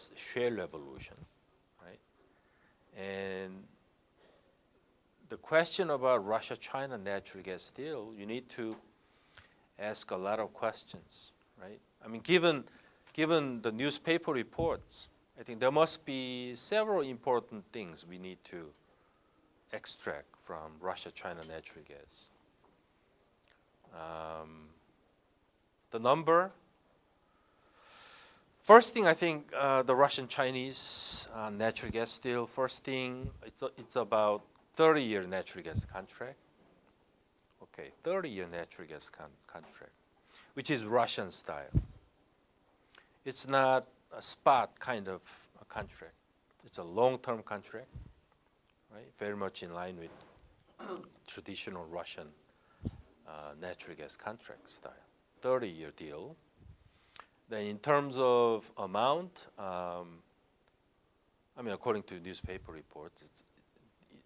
is shale revolution, right? And the question about Russia-China natural gas deal, you need to ask a lot of questions, right? I mean, given the newspaper reports, I think there must be several important things we need to extract from Russia-China natural gas. The number. First thing, I think the Russian-Chinese natural gas deal. First thing, it's about 30-year natural gas contract. Okay, 30-year natural gas contract, which is Russian style. It's not a spot kind of a contract. It's a long-term contract, right? Very much in line with traditional Russian natural gas contract style. 30-year deal. Then in terms of amount, I mean, according to newspaper reports,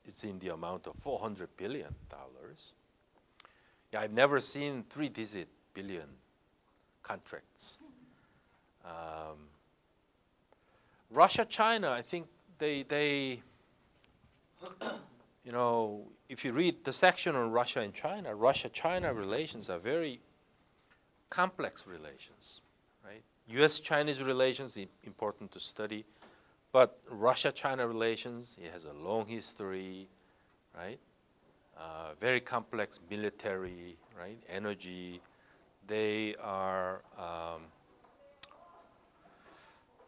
it's in the amount of $400 billion. Yeah, I've never seen 3-digit billion contracts. Russia, China, I think they you know, if you read the section on Russia and China, Russia-China relations are very complex relations, right? U.S.-Chinese relations is important to study, but Russia-China relations, it has a long history, right? Very complex military, right? Energy. They are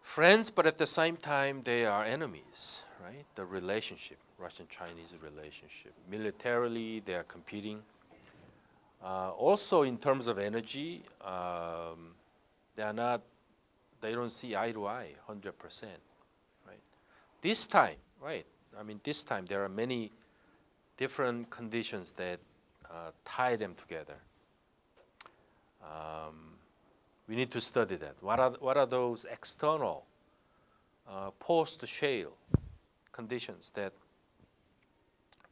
friends, but at the same time, they are enemies, right? The relationship, Russian-Chinese relationship. Militarily, they are competing. Also, in terms of energy, they don't see eye to eye 100%, right? This time, right? I mean, this time there are many different conditions that tie them together. We need to study that. What are those external post-shale conditions that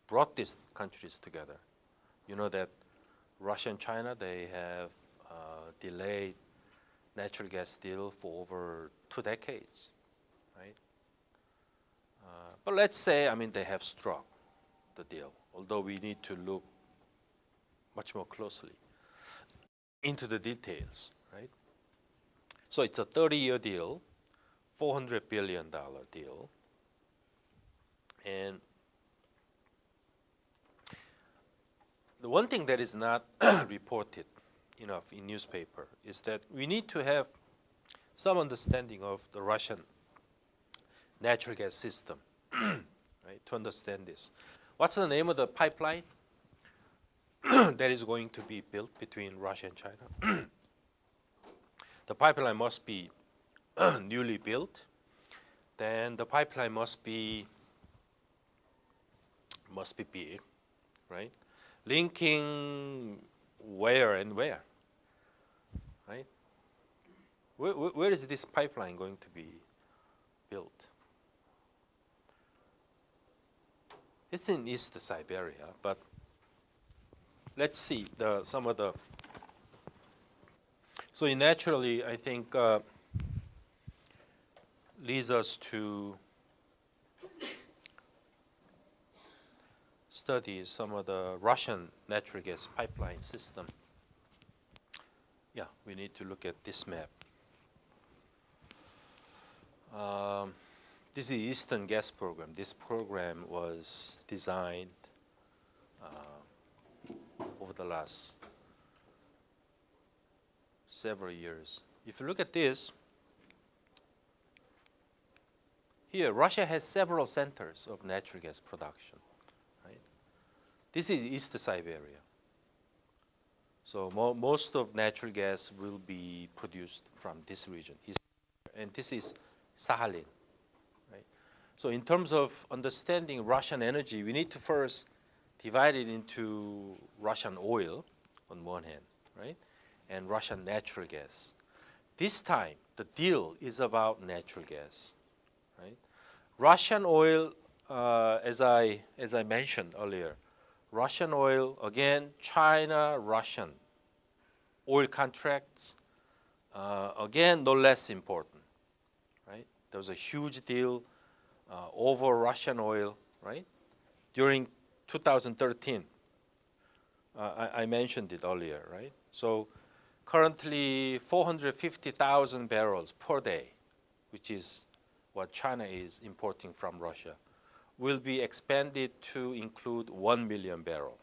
brought these countries together? You know that Russia and China, they have delayed natural gas deal for over 2 decades, right? But let's say, I mean, they have struck the deal, although we need to look much more closely into the details, right? So it's a 30-year deal, $400 billion deal. And the one thing that is not reported enough in newspaper is that we need to have some understanding of the Russian natural gas system, right, to understand this. What's the name of the pipeline that is going to be built between Russia and China? The pipeline must be newly built. Then the pipeline must be big, right? Linking where and where, right? Where is this pipeline going to be built? It's in East Siberia, but let's see some of the. So naturally, I think leads us to study some of the Russian natural gas pipeline system. Yeah, we need to look at this map. This is the Eastern Gas Program. This program was designed over the last several years. If you look at this, here Russia has several centers of natural gas production. Right? This is East Siberia. So most of natural gas will be produced from this region. And this is Sakhalin. Right? So in terms of understanding Russian energy, we need to first divide it into Russian oil on one hand, right? And Russian natural gas. This time, the deal is about natural gas, right? Russian oil, as I mentioned earlier, Russian oil, again, China, Russian oil contracts, again, no less important, right? There was a huge deal over Russian oil, right? During 2013. I mentioned it earlier, right? So currently 450,000 barrels per day, which is what China is importing from Russia, will be expanded to include 1 million barrel,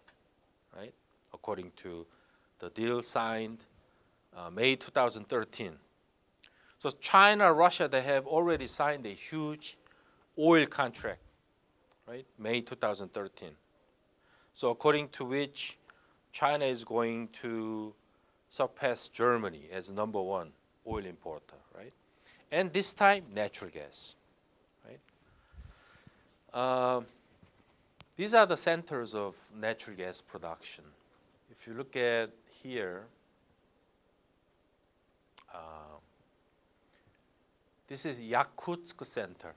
right? According to the deal signed May 2013. So China, Russia, they have already signed a huge oil contract, right? May 2013. So according to which China is going to surpass Germany as number one oil importer, right? And this time, natural gas, right? These are the centers of natural gas production. If you look at here, this is Yakutsk Center.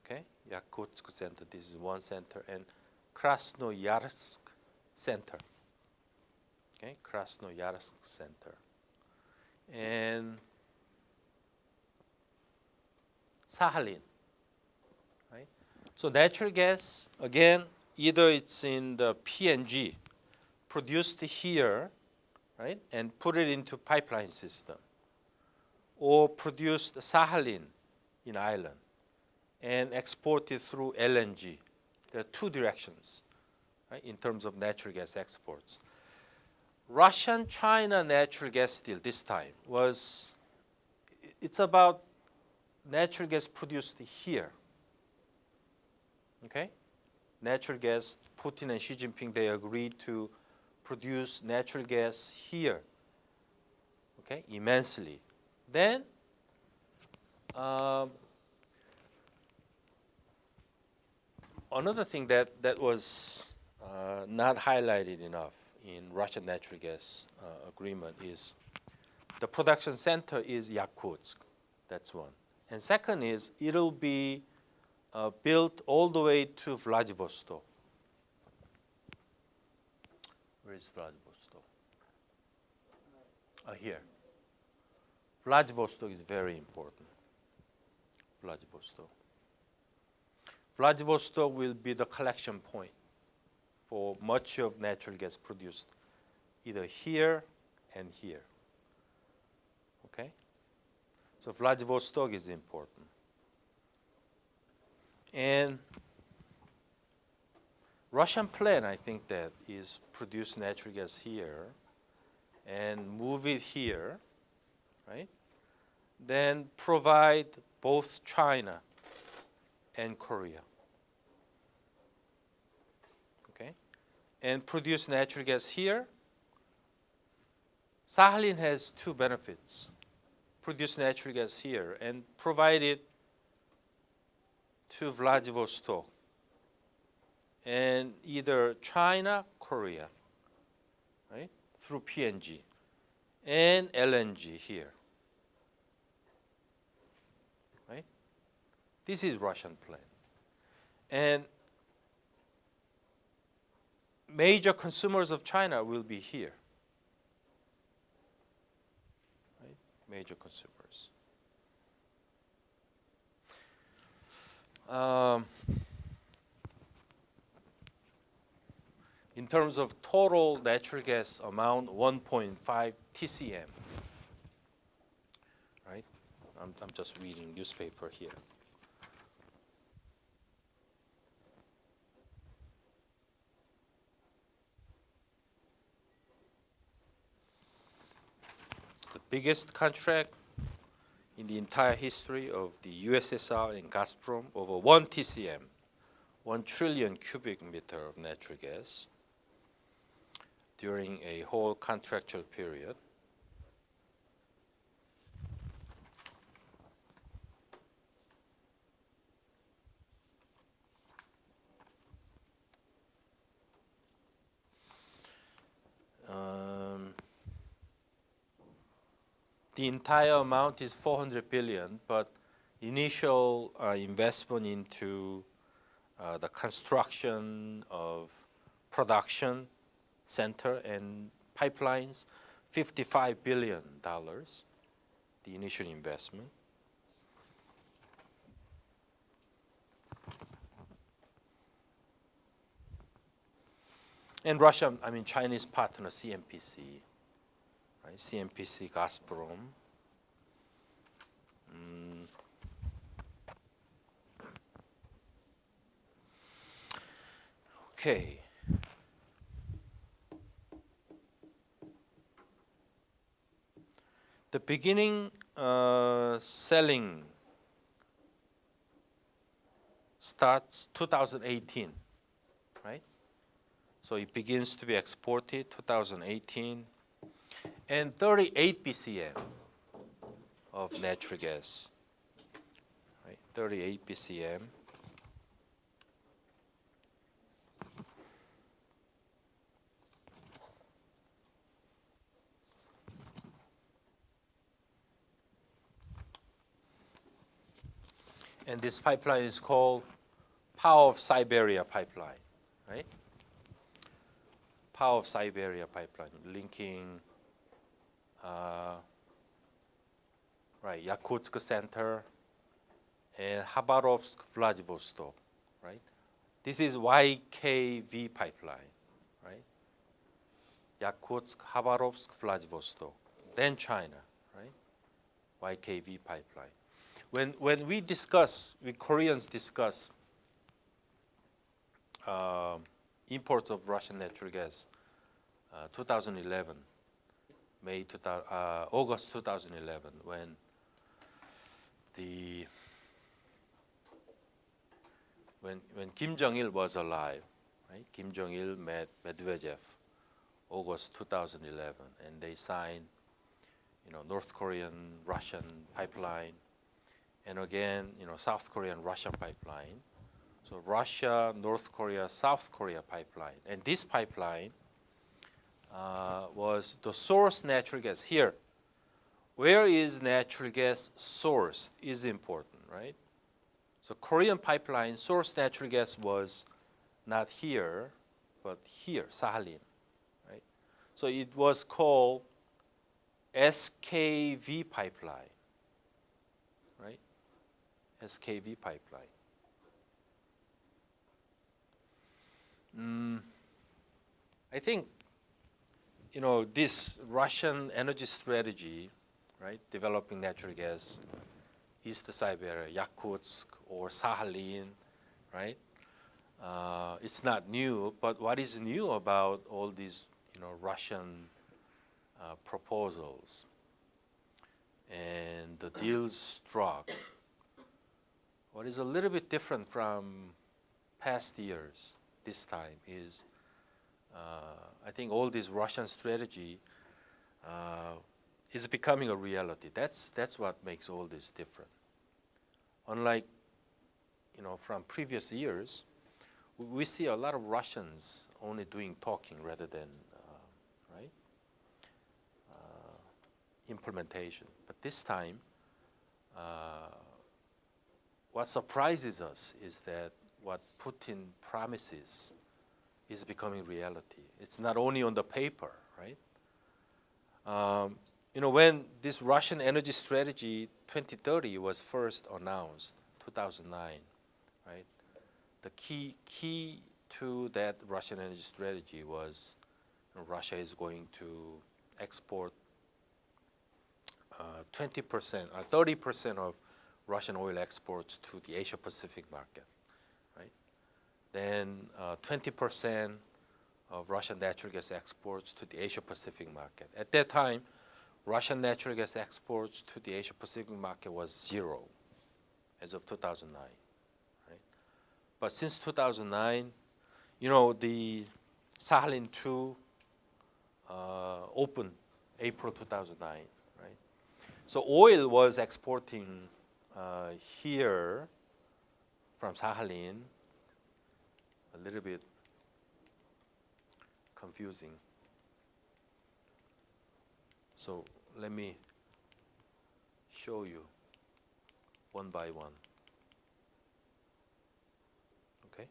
Okay, Yakutsk Center. This is one center, and Krasnoyarsk Center. Okay, Krasnoyarsk Center, and Sakhalin. Right. So natural gas again, either it's in the PNG, produced here, right, and put it into pipeline system, or produced Sakhalin in Ireland and exported through LNG. There are two directions, right, in terms of natural gas exports. Russian-China natural gas deal this time it's about natural gas produced here. Okay? Natural gas, Putin and Xi Jinping, they agreed to produce natural gas here, okay, immensely. Then another thing that was not highlighted enough in Russian natural gas agreement is the production center is Yakutsk. That's one. And second is it'll be built all the way to Vladivostok. Where is Vladivostok? Here. Vladivostok is very important. Vladivostok. Vladivostok will be the collection point for much of natural gas produced either here and here. Okay? So Vladivostok is important. And Russian plan, I think, that is produce natural gas here and move it here, right? Then provide both China and Korea. Okay? And produce natural gas here. Sakhalin has two benefits. Produce natural gas here and provide it to Vladivostok and either China, Korea, right, through PNG, and LNG here, right? This is Russian plan. And major consumers of China will be here, right? Major consumers. In terms of total natural gas amount, 1.5 TCM. Right? I'm just reading newspaper here. It's the biggest contract in the entire history of the USSR and Gazprom, over 1 TCM, 1 trillion cubic meter of natural gas during a whole contractual period. The entire amount is 400 billion, but initial investment into the construction of production center and pipelines, $55 billion, the initial investment. And Russia, I mean Chinese partner CNPC, right? CNPC, Gazprom. Okay. The beginning selling starts 2018, right? So it begins to be exported 2018, and 38 BCM of natural gas, right? 38 BCM. And this pipeline is called Power of Siberia pipeline, right? Power of Siberia pipeline, linking right, Yakutsk Center and Khabarovsk, Vladivostok, right? This is YKV pipeline, right? Yakutsk, Khabarovsk, Vladivostok, then China, right? YKV pipeline. When we Koreans discuss imports of Russian natural gas, 2011, August 2011, when Kim Jong-il was alive, right? Kim Jong-il met Medvedev, August 2011, and they signed, North Korean Russian pipeline, and again, South Korean Russian pipeline. So Russia, North Korea, South Korea pipeline, and this pipeline was the source natural gas here. Where is natural gas sourced is important, right? So Korean pipeline source natural gas was not here, but here, Sakhalin, right? So it was called SKV pipeline, right? SKV pipeline. I think, this Russian energy strategy, right, developing natural gas, East Siberia, Yakutsk, or Sakhalin, right? It's not new, but what is new about all these, Russian proposals and the deals struck? What is a little bit different from past years this time is, I think all this Russian strategy is becoming a reality. That's what makes all this different. Unlike, from previous years, we see a lot of Russians only doing talking rather than, right, implementation. But this time, what surprises us is that what Putin promises is becoming reality. It's not only on the paper, right? When this Russian energy strategy 2030 was first announced, 2009, right? The key to that Russian energy strategy was Russia is going to export 20%, 30% of Russian oil exports to the Asia Pacific market, right? Then 20% of Russian natural gas exports to the Asia Pacific market. At that time, Russian natural gas exports to the Asia Pacific market was zero as of 2009, right? But since 2009, the Sakhalin 2 opened April 2009, right? So oil was exporting here from Sakhalin, a little bit confusing. So let me show you one by one. Okay.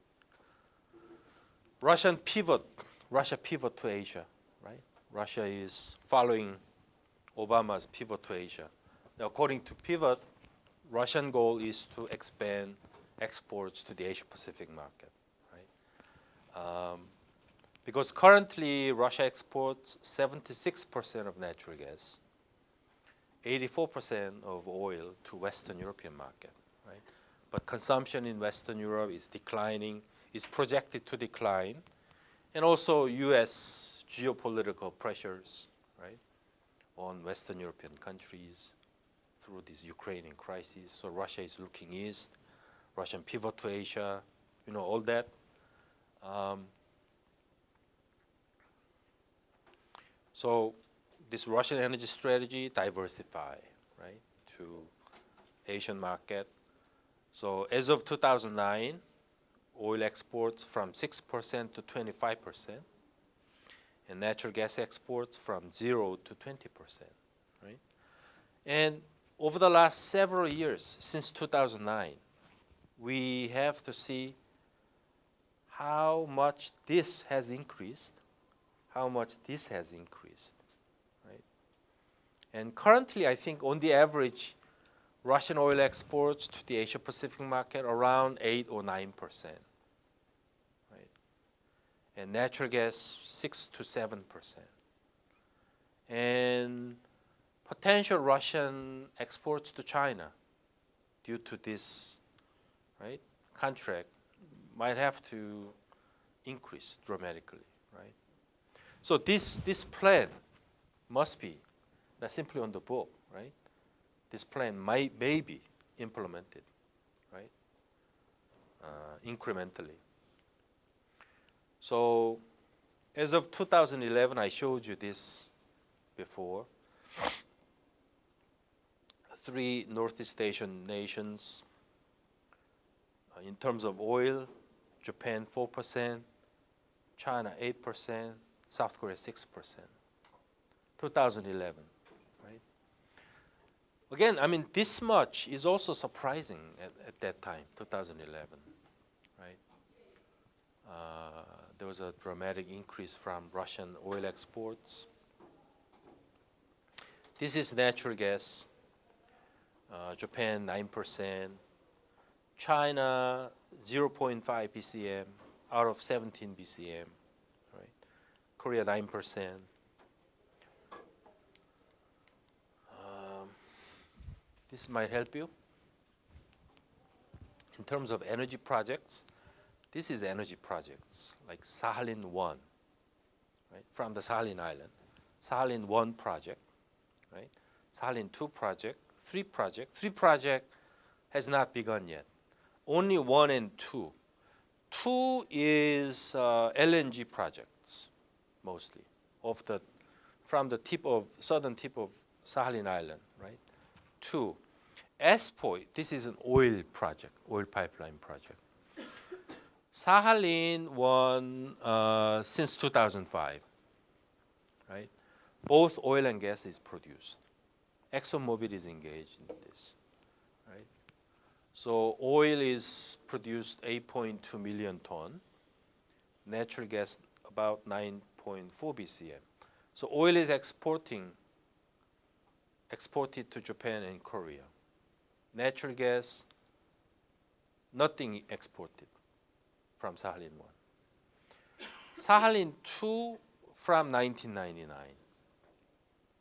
Russia pivot to Asia, right? Russia is following Obama's pivot to Asia. Now, according to pivot, Russian goal is to expand exports to the Asia Pacific market, right? Because currently Russia exports 76% of natural gas, 84% of oil to Western European market, right? But consumption in Western Europe is declining, is projected to decline, and also U.S. geopolitical pressures, right, on Western European countries through this Ukrainian crisis. So Russia is looking east, Russian pivot to Asia, all that. So this Russian energy strategy diversify, right, to Asian market. So as of 2009, oil exports from 6% to 25%, and natural gas exports from 0 to 20%, right? And over the last several years, since 2009, we have to see how much this has increased, how much this has increased, right? And currently, I think on the average, Russian oil exports to the Asia Pacific market around 8 or 9%, right? And natural gas 6 to 7%. And potential Russian exports to China due to this, right, contract might have to increase dramatically, right? So this plan must be not simply on the book, right? This plan may be implemented, right, incrementally. So as of 2011, I showed you this before. 3 Northeast Asian nations, in terms of oil, Japan 4%, China 8%, South Korea 6%. 2011, right? Again, I mean, this much is also surprising at that time, 2011, right? There was a dramatic increase from Russian oil exports. This is natural gas. Japan 9%, China 0.5 BCM out of 17 BCM, right? Korea 9%. This might help you. In terms of energy projects, this is energy projects like Sakhalin 1, right? From the Sakhalin Island. Sakhalin 1 project, right? Sakhalin 2 project, 3 project. 3 project has not begun yet. Only 1 and 2. 2 is LNG projects, mostly, from the southern tip of Sakhalin Island, right? 2. ESPO, this is an oil project, oil pipeline project. Sakhalin 1 since 2005, right? Both oil and gas is produced. ExxonMobil is engaged in this, right? So oil is produced 8.2 million ton, natural gas about 9.4 BCM. So oil is exported to Japan and Korea. Natural gas, nothing exported from Sakhalin 1. Sakhalin 2 from 1999.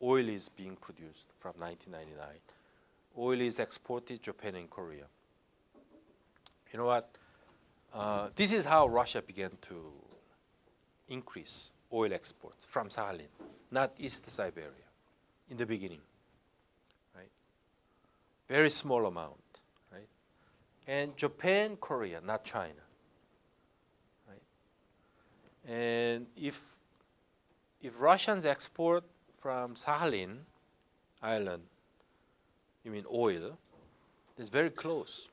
Oil is being produced from 1999. Oil is exported to Japan and Korea. You know what? This is how Russia began to increase oil exports from Sakhalin, not East Siberia, in the beginning, right? Very small amount, right? And Japan, Korea, not China, right? And if Russians export from Sakhalin Island, you mean oil, it's very close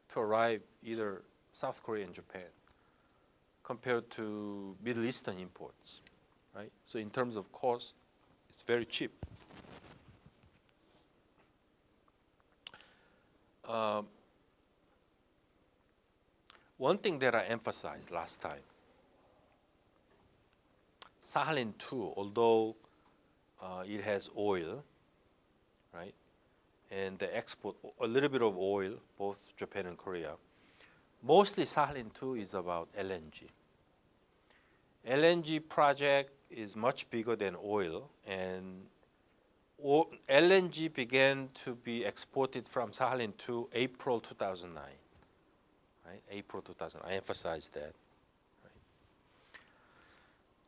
to arrive either South Korea and Japan compared to Middle Eastern imports, right? So in terms of cost, it's very cheap. One thing that I emphasized last time, Sakhalin 2, although it has oil, right? And they export a little bit of oil, both Japan and Korea. Mostly Sakhalin 2 is about LNG. LNG project is much bigger than oil, and LNG began to be exported from Sakhalin to April 2009. Right? April 2000. I emphasize that. Right?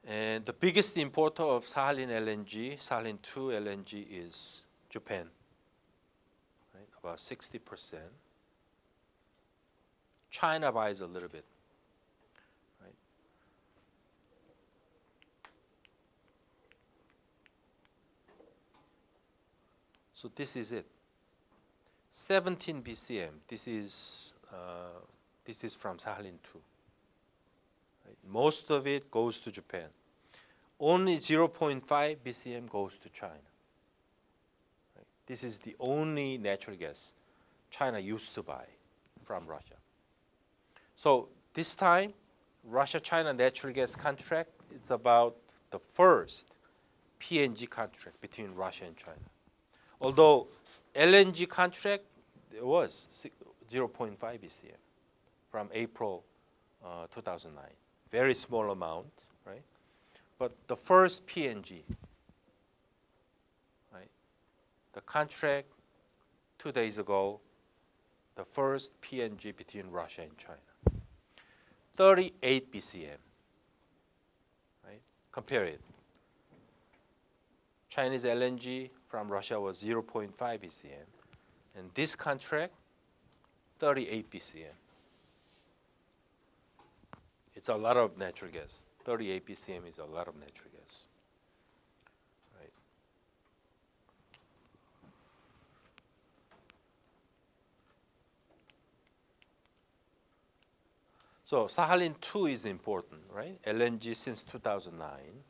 And the biggest importer of Sakhalin LNG, Sakhalin 2 LNG, is Japan. Right? About 60%. China buys a little bit. Right? So this is it. 17 BCM. This is from Sakhalin 2. Right? Most of it goes to Japan. Only 0.5 BCM goes to China. Right? This is the only natural gas China used to buy from Russia. So this time, Russia-China natural gas contract is about the first PNG contract between Russia and China. Although LNG contract, there was 0.5 BCM from April 2009. Very small amount, right? But the first PNG, right? The contract 2 days ago, the first PNG between Russia and China. 38 BCM, right? Compare it. Chinese LNG from Russia was 0.5 BCM, and this contract, 38 BCM. It's a lot of natural gas. 38 BCM is a lot of natural gas. Right? So Sakhalin 2 is important, right? LNG since 2009.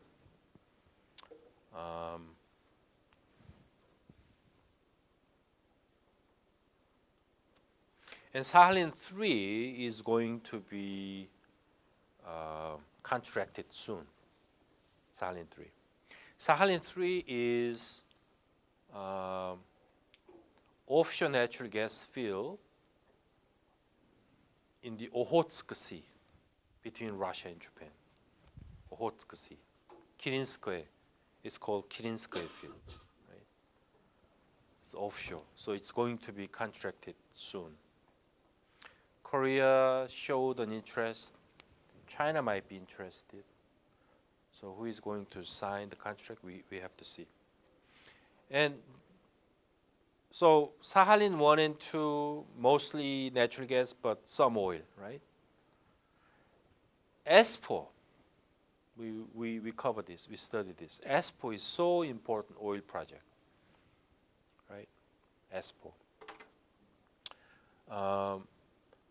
And Sakhalin 3 is going to be contracted soon. Sakhalin 3. Sakhalin 3 is offshore natural gas field in the Okhotsk Sea between Russia and Japan. Okhotsk Sea. Kirinskoye. It's called Kirinskoye field. Right? It's offshore, so it's going to be contracted soon. Korea showed an interest. China might be interested. So who is going to sign the contract? We have to see. And so Sakhalin 1 and 2, mostly natural gas, but some oil, right? ESPO, we covered this, we studied this. ESPO is so important oil project, right? ESPO.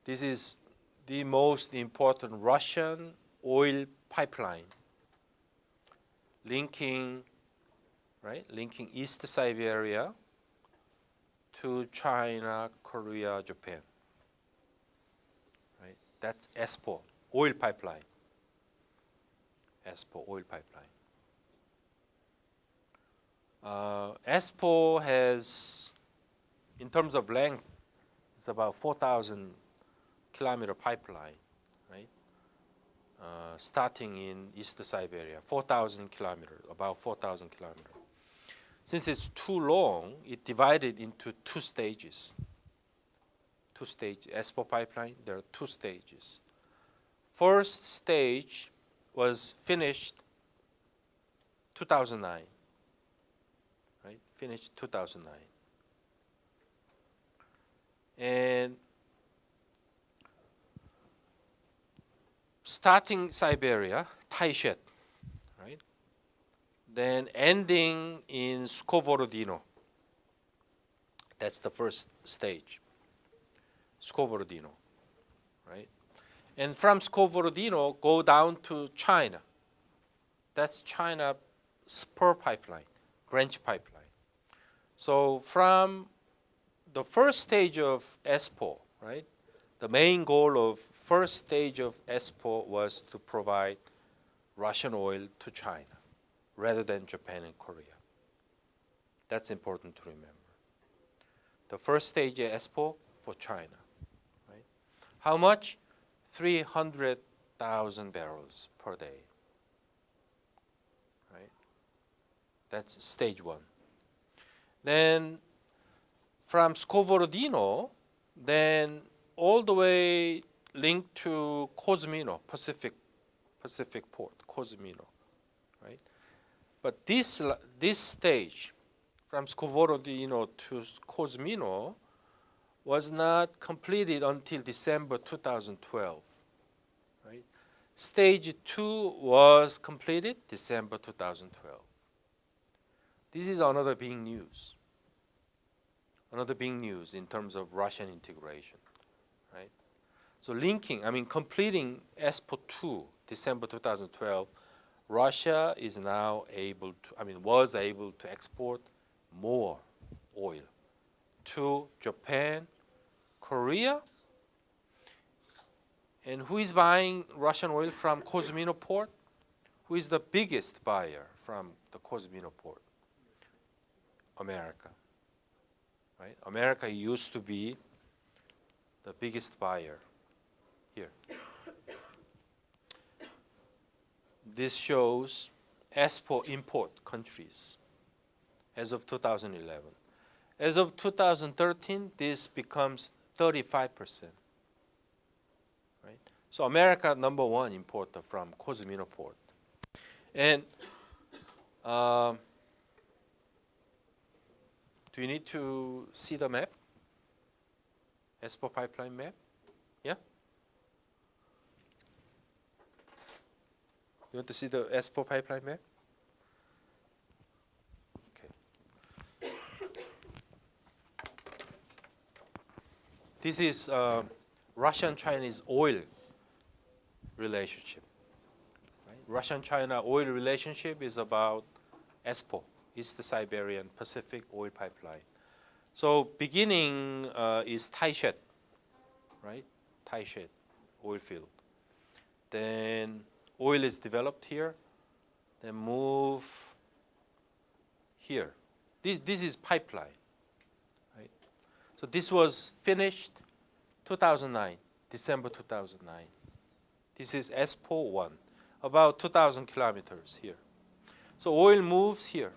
This is the most important Russian oil pipeline linking East Siberia to China, Korea, Japan. Right? That's ESPO, oil pipeline. ESPO, oil pipeline. ESPO has, in terms of length, it's about 4,000 kilometer pipeline, right? Starting in East Siberia, 4,000 kilometers, about 4,000 kilometers. Since it's too long, it divided into 2 stages. 2 stages. ESPO pipeline, there are 2 stages. First stage was finished 2009, right? Finished 2009. And starting Siberia, Taishet, right? Then ending in Skvorodino. That's the first stage. Skvorodino, right? And from Skvorodino, go down to China. That's China spur pipeline, branch pipeline. So from the first stage of ESPO, right? The main goal of first stage of ESPO was to provide Russian oil to China rather than Japan and Korea. That's important to remember. The first stage of ESPO for China, right? How much? 300,000 barrels per day. That's stage one. Then from Scovorodino, then all the way linked to Cosmino, Pacific port, Cosmino, right? But this stage, from Scovorodino to Cosmino, was not completed until December 2012, right? Stage 2 was completed December 2012. This is another big news. Another big news in terms of Russian integration, right? So completing ESPO 2, December 2012, Russia is now was able to export more oil to Japan, Korea, and who is buying Russian oil from Cosmino port? Who is the biggest buyer from the Cosmino port? America. Right? America used to be the biggest buyer here. This shows ESPO import countries as of 2011. As of 2013, this becomes 35%. Right? So America number one importer from Cosmino port. And do you need to see the map? ESPO pipeline map? Yeah? You want to see the ESPO pipeline map? Okay. This is Russian-Chinese oil relationship. Right? Russian-China oil relationship is about ESPO, East Siberian Pacific Oil Pipeline. So beginning is Taishet, right? Taishet oil field. Then oil is developed here. Then move here. This is pipeline, right? So this was finished 2009, December 2009. This is ESPO 1, about 2,000 kilometers here. So oil moves here.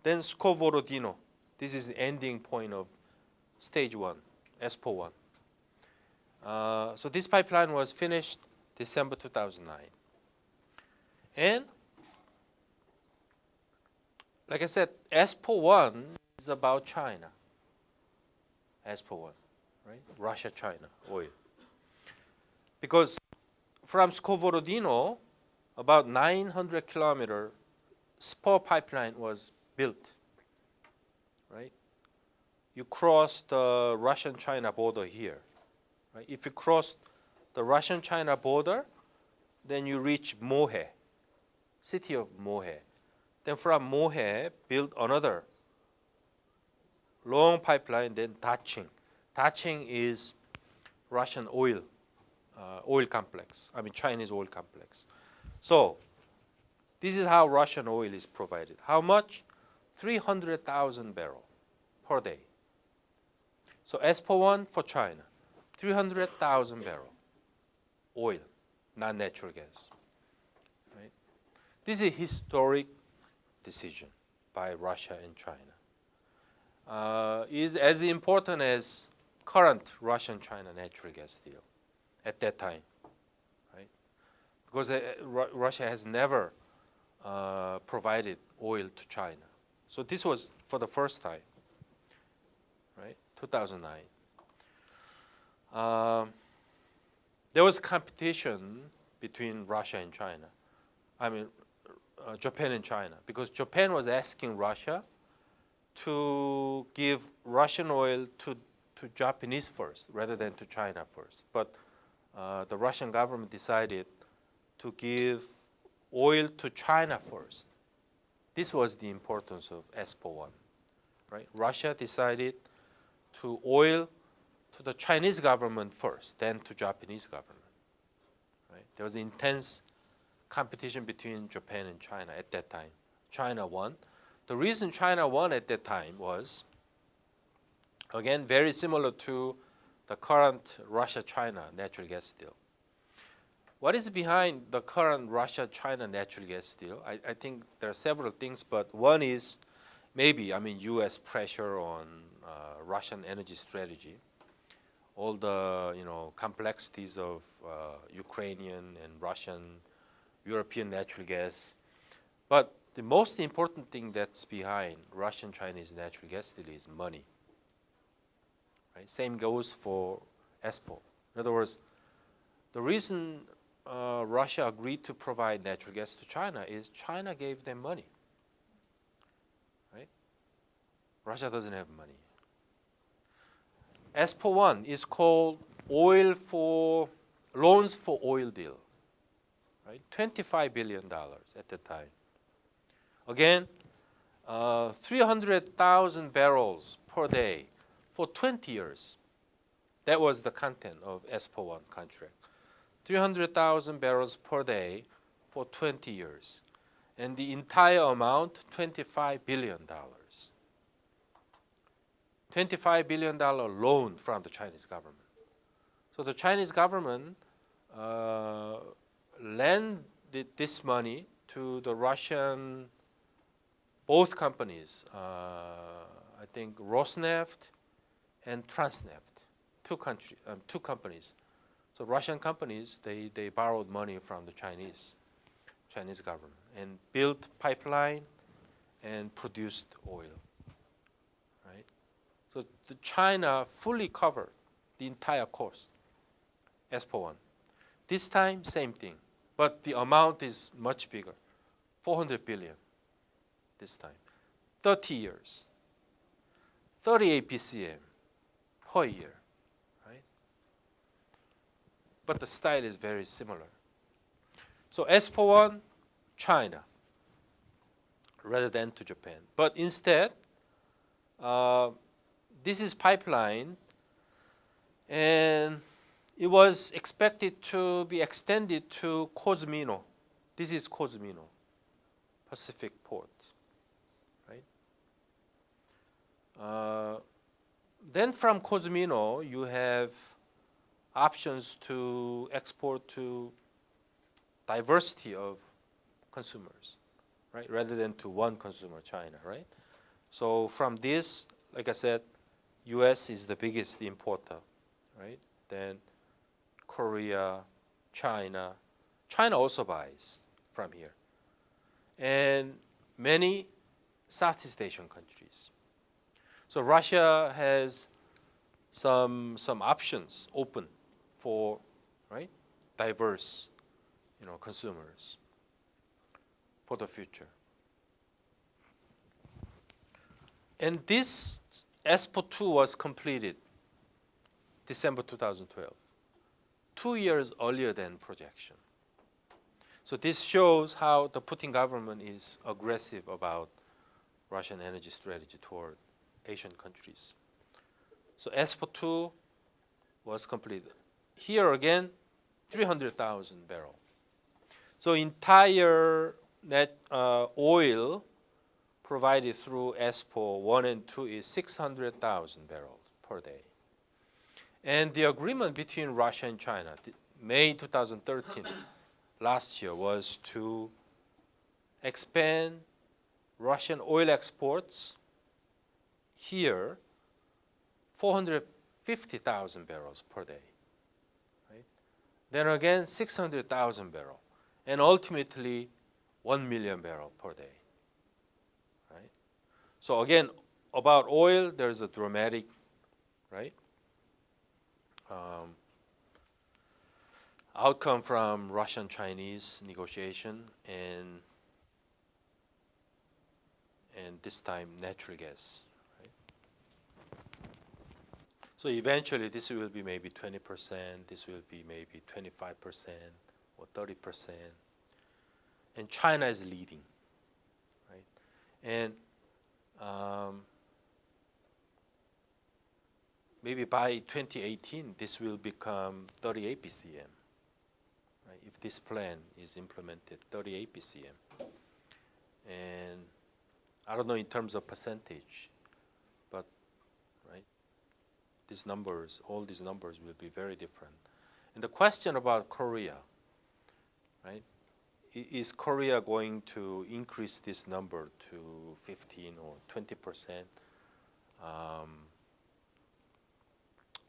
Then Scovorodino. This is the ending point of stage 1, ESPO 1. So this pipeline was finished December 2009. And like I said, ESPO 1 is about China. ESPO 1, right? Russia-China oil. Because from Scovorodino, about 900 kilometer spur pipeline was built, right? You cross the Russian-China border here, right? If you cross the Russian-China border, then you reach Mohe, city of Mohe. Then from Mohe, build another long pipeline, then Daching. Daching is Russian oil complex, Chinese oil complex. So this is how Russian oil is provided. How much? 300,000 barrels per day. So ESPO 1 for China, 300,000 barrels oil, not natural gas. Right? This is a historic decision by Russia and China. Is as important as current Russian-China natural gas deal at that time, right? Because Russia has never provided oil to China. So this was for the first time, right? 2009. There was competition between Russia and China. Japan and China, because Japan was asking Russia to give Russian oil to Japanese first rather than to China first. But the Russian government decided to give oil to China first. This was the importance of ESPO 1. Right? Russia decided to oil to the Chinese government first, then to Japanese government. Right? There was intense competition between Japan and China at that time. China won. The reason China won at that time was, again, very similar to the current Russia-China natural gas deal. What is behind the current Russia-China natural gas deal? I think there are several things, but one is maybe, U.S. pressure on Russian energy strategy, all the complexities of Ukrainian and Russian, European natural gas. But the most important thing that's behind Russian-Chinese natural gas deal is money. Right? Same goes for ESPO. In other words, the reason Russia agreed to provide natural gas to China is China gave them money. Right? Russia doesn't have money. ESPO 1 is called loans for oil deal. Right? $25 billion at the time. Again, 300,000 barrels per day for 20 years. That was the content of ESPO 1 contract. 300,000 barrels per day for 20 years. And the entire amount, $25 billion. $25 billion loan from the Chinese government. So the Chinese government lended this money to the Russian, both companies, I think Rosneft and Transneft, two companies. So Russian companies, they borrowed money from the Chinese government and built pipeline and produced oil. Right? So China fully covered the entire cost, ESPO 1. This time, same thing, but the amount is much bigger, 400 billion this time. 30 years, 38 BCM per year. But the style is very similar. So ESPO 1, China, rather than to Japan. But instead, this is pipeline, and it was expected to be extended to Cozumino. This is Cozumino, Pacific port, right? Then from Cozumino, you have options to export to diversity of consumers, right? Rather than to one consumer, China, right? So from this, like I said, U.S. is the biggest importer, right? Then Korea, China. China also buys from here. And many Southeast Asian countries. So Russia has some options open for, right, diverse, consumers for the future. And this ESPO 2 was completed December 2012, 2 years earlier than projection. So this shows how the Putin government is aggressive about Russian energy strategy toward Asian countries. So ESPO 2 was completed. Here again, 300,000 barrels. So entire net oil provided through ESPO 1 and 2 is 600,000 barrels per day. And the agreement between Russia and China, May 2013, last year, was to expand Russian oil exports here 450,000 barrels per day. Right? Then again, 600,000 barrels. And ultimately, 1 million barrels per day. Right? So again, about oil, there's a dramatic, right, outcome from Russian-Chinese negotiation, and this time natural gas. Right? So eventually, this will be maybe 20%. This will be maybe 25% or 30%. And China is leading, right? And maybe by 2018, this will become 38 BCM. Right? If this plan is implemented, 38 BCM. And I don't know in terms of percentage, but right, these numbers, all these numbers will be very different. And the question about Korea, is Korea going to increase this number to 15 or 20%?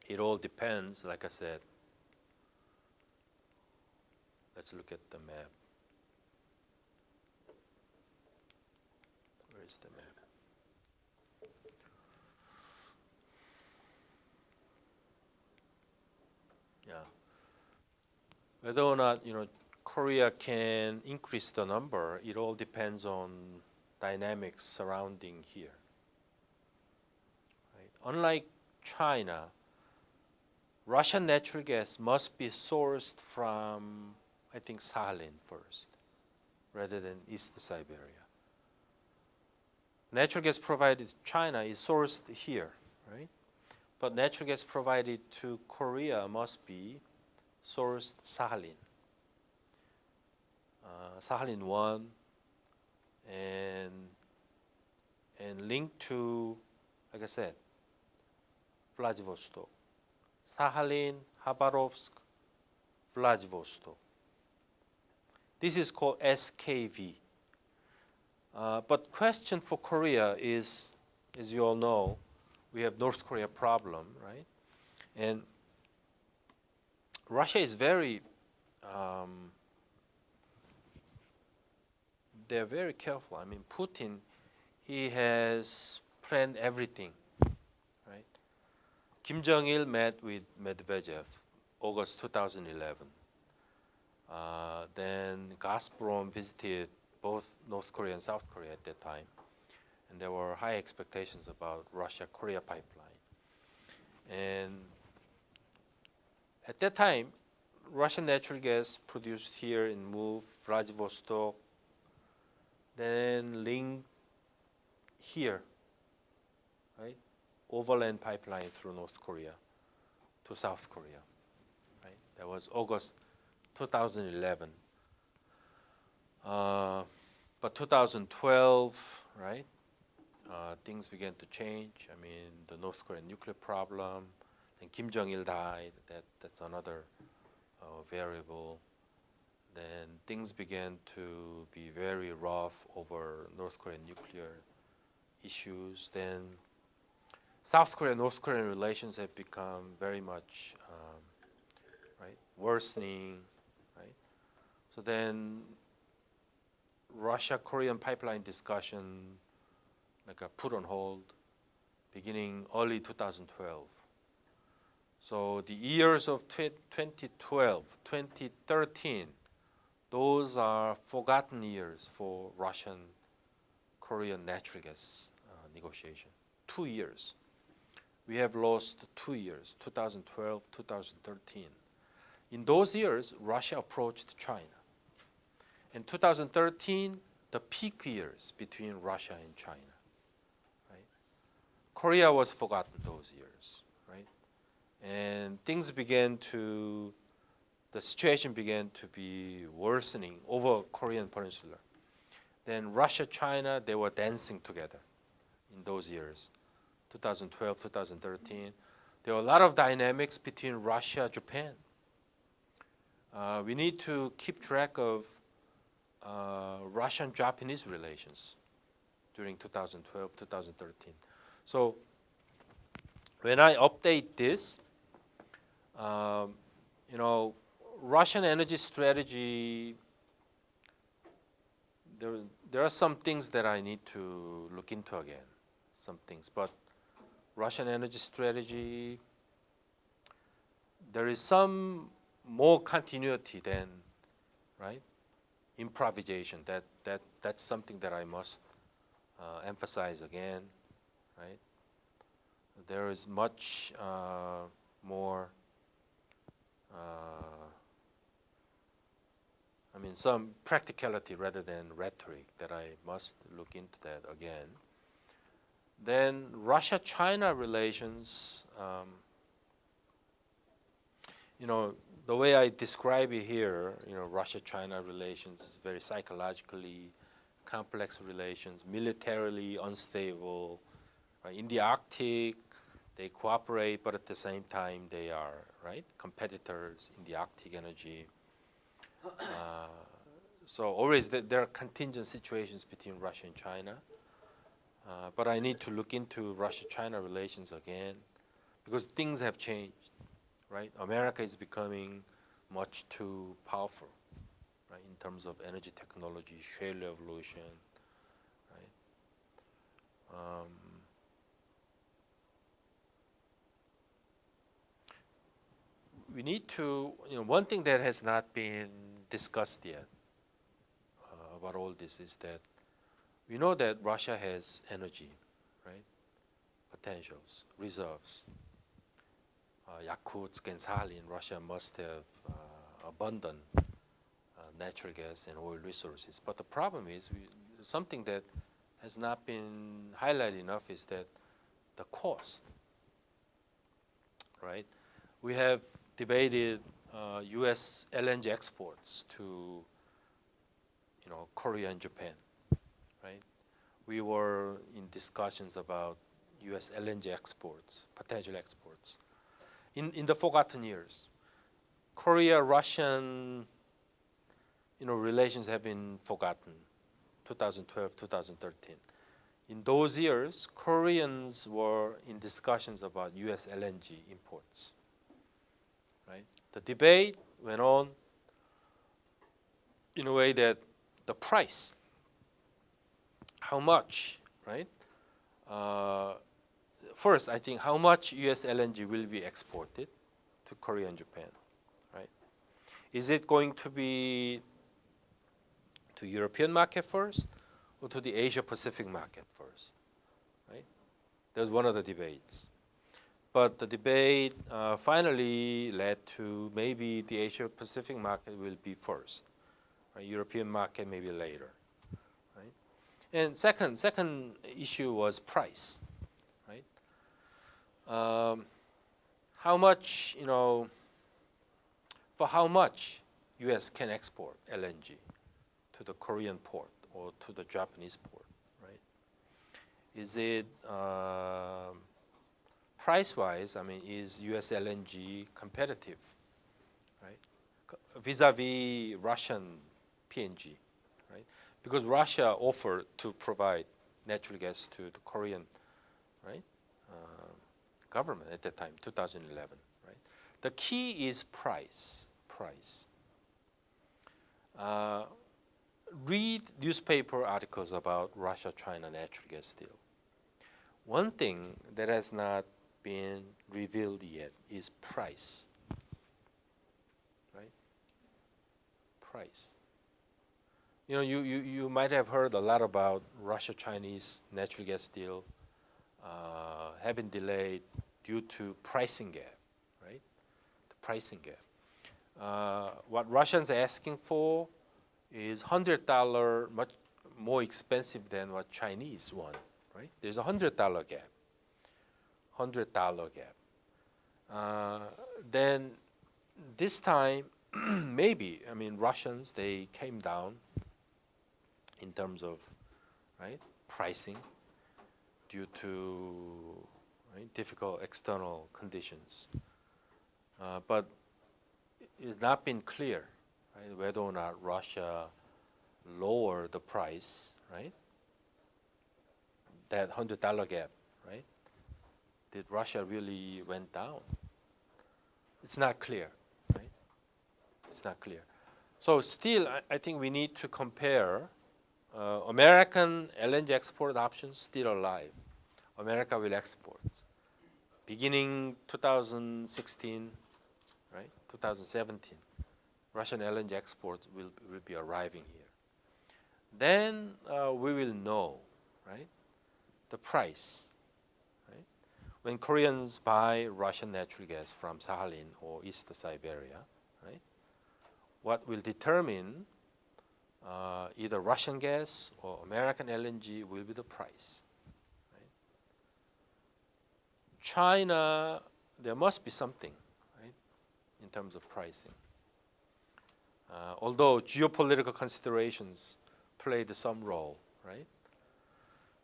It all depends, like I said. Let's look at the map. Where is the map? Yeah. Whether or not Korea can increase the number, it all depends on dynamics surrounding here. Right? Unlike China, Russian natural gas must be sourced from, I think, Sakhalin first, rather than East Siberia. Natural gas provided to China is sourced here, right? But natural gas provided to Korea must be sourced Sakhalin. Sakhalin 1 and linked to, like I said, Vladivostok. Sakhalin, Khabarovsk, Vladivostok. This is called SKV. But question for Korea is, as you all know, we have North Korea problem, right? And Russia is very, they're very careful. I mean, Putin, he has planned everything, right? Kim Jong-il met with Medvedev, August 2011. Then Gazprom visited both North Korea and South Korea at that time. And there were high expectations about Russia-Korea pipeline. And at that time, Russian natural gas produced here in Move, Vladivostok, then linked here, right? Overland pipeline through North Korea to South Korea, right? That was August 2011. But 2012, right? Things began to change. I mean, the North Korean nuclear problem, then Kim Jong-il died. That's another variable. Then things began to be very rough over North Korean nuclear issues. Then South Korea, North Korean relations have become very much right, worsening, right? So then Russia-Korean pipeline discussion put on hold beginning early 2012. So the years of 2012, 2013, those are forgotten years for Russian-Korean natural gas negotiation. 2 years. We have lost 2 years, 2012, 2013. In those years, Russia approached China. In 2013, the peak years between Russia and China. Right? Korea was forgotten those years, right? And the situation began to be worsening over Korean Peninsula. Then Russia, China, they were dancing together in those years, 2012, 2013. There were a lot of dynamics between Russia, Japan. We need to keep track of Russian-Japanese relations during 2012, 2013. So when I update this, Russian energy strategy, there are some things that I need to look into again, some things. But Russian energy strategy, there is some more continuity than, right, improvisation. That's something that I must emphasize again, right? There is much more, some practicality rather than rhetoric that I must look into that again. Then Russia-China relations, the way I describe it here, Russia-China relations is very psychologically complex relations, militarily unstable. Right? In the Arctic, they cooperate, but at the same time, they are competitors in the Arctic energy. So always there are contingent situations between Russia and China. But I need to look into Russia-China relations again because things have changed, right? America is becoming much too powerful, right, in terms of energy technology, shale evolution, right? We need to, one thing that has not been discussed yet about all this is that we know that Russia has energy, right? Potentials, reserves. Yakutsk and Sakhalin, Russia must have abundant natural gas and oil resources. But the problem is, something that has not been highlighted enough is that the cost, right? We have debated U.S. LNG exports to, Korea and Japan, right? We were in discussions about U.S. LNG exports, potential exports. In the forgotten years, Korea-Russian, relations have been forgotten. 2012, 2013. In those years, Koreans were in discussions about U.S. LNG imports. Right? The debate went on in a way that the price, how much, right? First, I think how much U.S. LNG will be exported to Korea and Japan, right? Is it going to be to European market first or to the Asia Pacific market first, right? That was one of the debates. But the debate finally led to maybe the Asia Pacific market will be first, right? European market maybe later, right? And second issue was price, right? How much, for how much U.S. can export LNG to the Korean port or to the Japanese port, right? Is it price-wise? I mean, is U.S. LNG competitive, right, vis-a-vis Russian PNG, right? Because Russia offered to provide natural gas to the Korean, right, government at that time, 2011, right? The key is price. Read newspaper articles about Russia-China natural gas deal. One thing that has not been revealed yet is price, right? Price. You might have heard a lot about Russia-Chinese natural gas deal having delayed due to pricing gap, right? The pricing gap. What Russians are asking for is $100 much more expensive than what Chinese want, right? There's a $100 gap. $100 gap. Then this time, maybe, I mean, Russians, they came down in terms of, right, pricing due to, right, difficult external conditions. But it's not been clear, right, whether or not Russia lowered the price, right? That $100 gap, right? Did Russia really went down? It's not clear, right? It's not clear. So still, I think we need to compare American LNG export options still alive. America will export. Beginning 2016, right, 2017, Russian LNG exports will be arriving here. Then we will know, right, the price, right? When Koreans buy Russian natural gas from Sakhalin or East Siberia, right, what will determine either Russian gas or American LNG will be the price. Right? China, there must be something, right, in terms of pricing. Although geopolitical considerations played some role, right?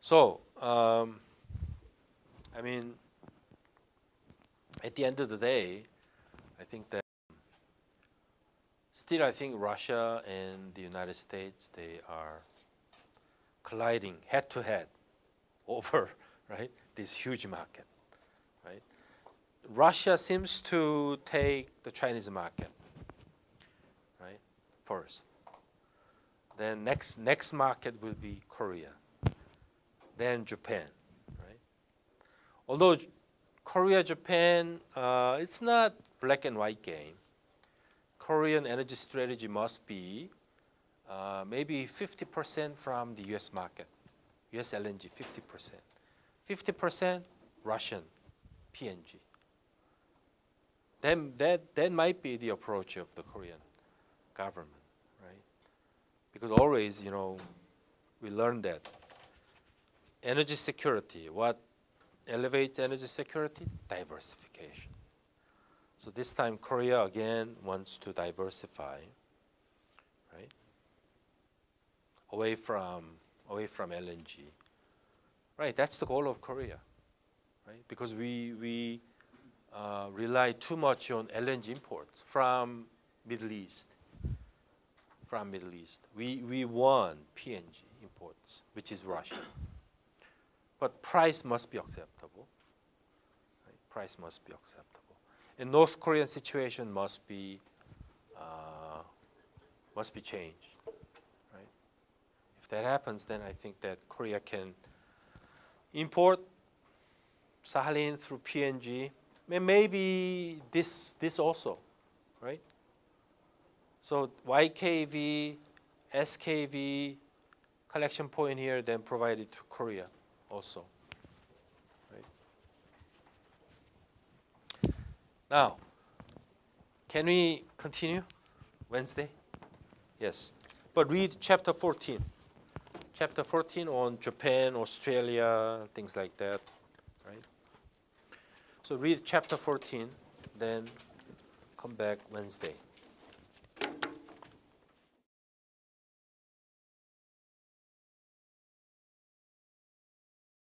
So, I mean, at the end of the day, I think that Still, I think Russia and the United States, they are colliding head to head over, right, this huge market, right? Russia seems to take the Chinese market, right, first. Then next market will be Korea, then Japan, right? Although Korea, Japan, it's not black and white game. Korean energy strategy must be maybe 50% from the U.S. market, U.S. LNG 50%, 50% Russian PNG. Then that might be the approach of the Korean government, right? Because always, you know, we learned that energy security, what elevates energy security? Diversification. So this time Korea again wants to diversify, right? Away from LNG. Right, that's the goal of Korea, right? Because we rely too much on LNG imports from Middle East. We want PNG imports, which is Russia. But price must be acceptable. Right? Price must be acceptable. And North Korean situation must be changed. Right? If that happens, then I think that Korea can import Sakhalin through PNG. Maybe this also, right? So YKV, SKV collection point here, then provided to Korea also. Right? Now, can we continue Wednesday? Yes, but read chapter 14. Chapter 14 on Japan, Australia, things like that, right? So read chapter 14, then come back Wednesday.